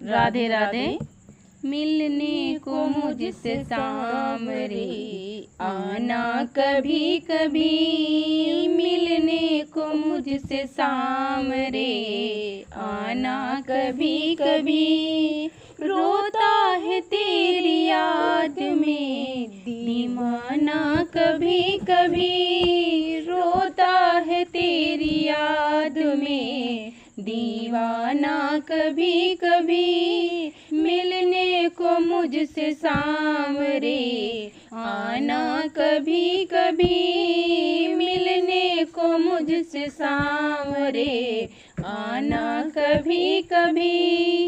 राधे राधे। मिलने को मुझसे शाम रे, आना कभी कभी। मिलने को मुझसे शाम रे, आना कभी कभी। रोता है तेरी याद में दीवाना कभी कभी। रोता है तेरी याद में दीवाना कभी कभी। मिलने को मुझसे शाम रे, आना कभी कभी। मिलने को मुझसे शाम रे, आना कभी कभी।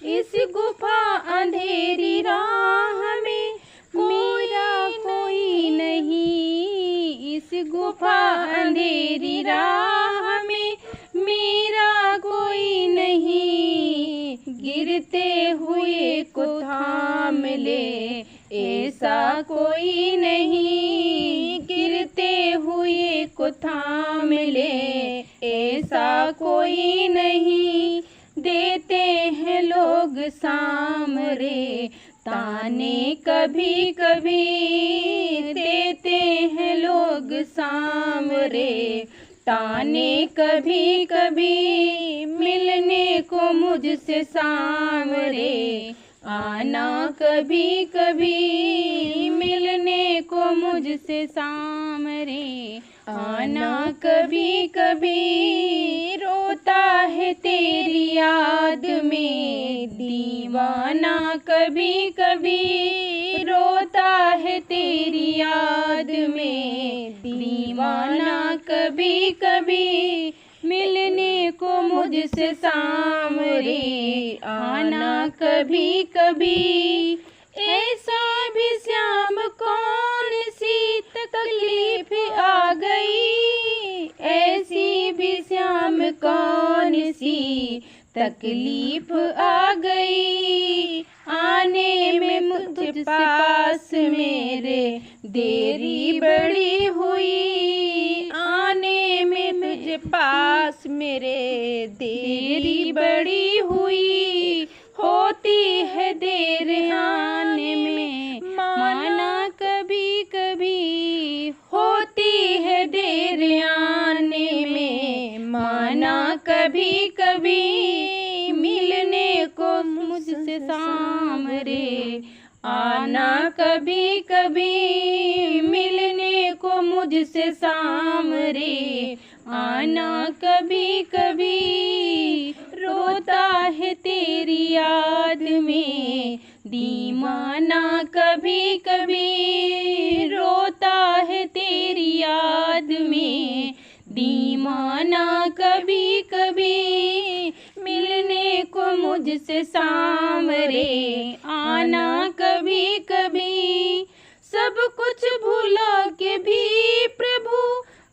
इस गुफा अंधेरी राह में मेरा कोई नहीं। इस गुफा अंधेरी राह में मेरा कोई नहीं। गिरते हुए को थाम ले ऐसा कोई नहीं। गिरते हुए को थाम ले ऐसा कोई नहीं। देते हैं लोग शाम रे ताने कभी कभी। देते हैं लोग शाम रे ताने कभी कभी। मिलने को मुझसे शाम रे, आना कभी कभी। मिलने को मुझसे शाम रे, आना कभी कभी। रोता है तेरी याद में दीवाना कभी कभी। रोता है तेरी याद में दीवाना कभी कभी। मिलने को मुझसे शाम रे, आना कभी कभी। ऐसा भी श्याम कौन सी तकलीफ आ गई। ऐसी भी श्याम कौन सी तकलीफ आ गई। आने में मुझ पास मेरे देरी बड़ी हुई। आने में मुझ पास मेरे देरी बड़ी हुई। होती है देर आने में माना कभी कभी। होती है देर आने में माना कभी कभी। मिलने को मुझसे शाम रे, आना कभी कभी। मिलने को मुझसे शाम रे, आना कभी कभी। रोता है तेरी याद में दीवाना कभी कभी। रोता है तेरी याद में दीवाना कभी कभी। मिलने को मुझसे शाम रे, आना कभी कभी। सब कुछ भुला के भी प्रभु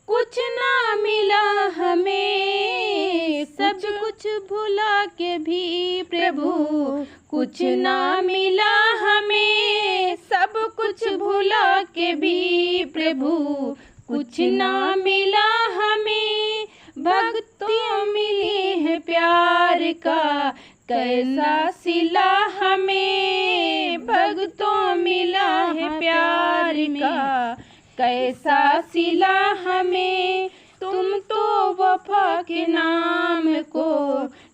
कुछ ना मिला हमें। सब कुछ भुला के भी प्रभु कुछ ना मिला हमें। सब कुछ भुला के भी प्रभु कुछ ना मिला हमें। भक्तों मिली है प्यार का कैसा सिला हमें। भक्तों मिला है प्यार का कैसा सिला हमें। तुम तो वफा के नाम को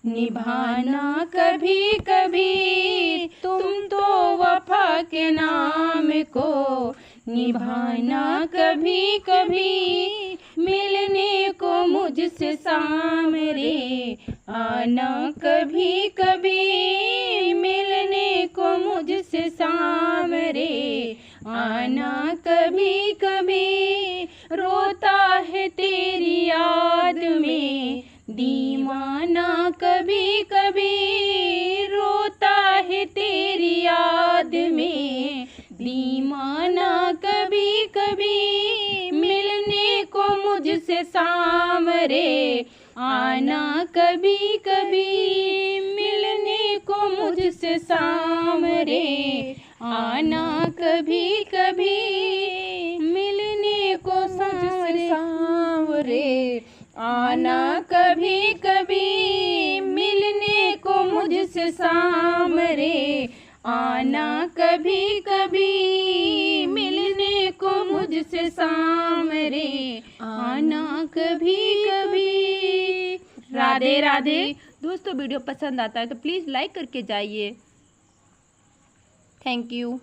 निभाना कभी कभी। तुम तो वफा के नाम को निभाना कभी कभी। मिलने को मुझसे शाम रे, आना कभी कभी। मिलने को मुझसे शाम रे, आना कभी कभी। रोता है तेरी याद में दीवाना कभी कभी। रोता है तेरी याद में दीवाना कभी कभी। मिलने को मुझसे शाम रे, आना कभी कभी। मिलने को मुझसे शाम रे, आना कभी कभी। मिलने को मुझसे शाम रे, आना कभी कभी। मिलने को मुझसे शाम रे, आना कभी कभी मिलने को मुझसे शाम रे, आना कभी कभी। राधे राधे। दोस्तों वीडियो पसंद आता है तो प्लीज़ लाइक करके जाइए। Thank you.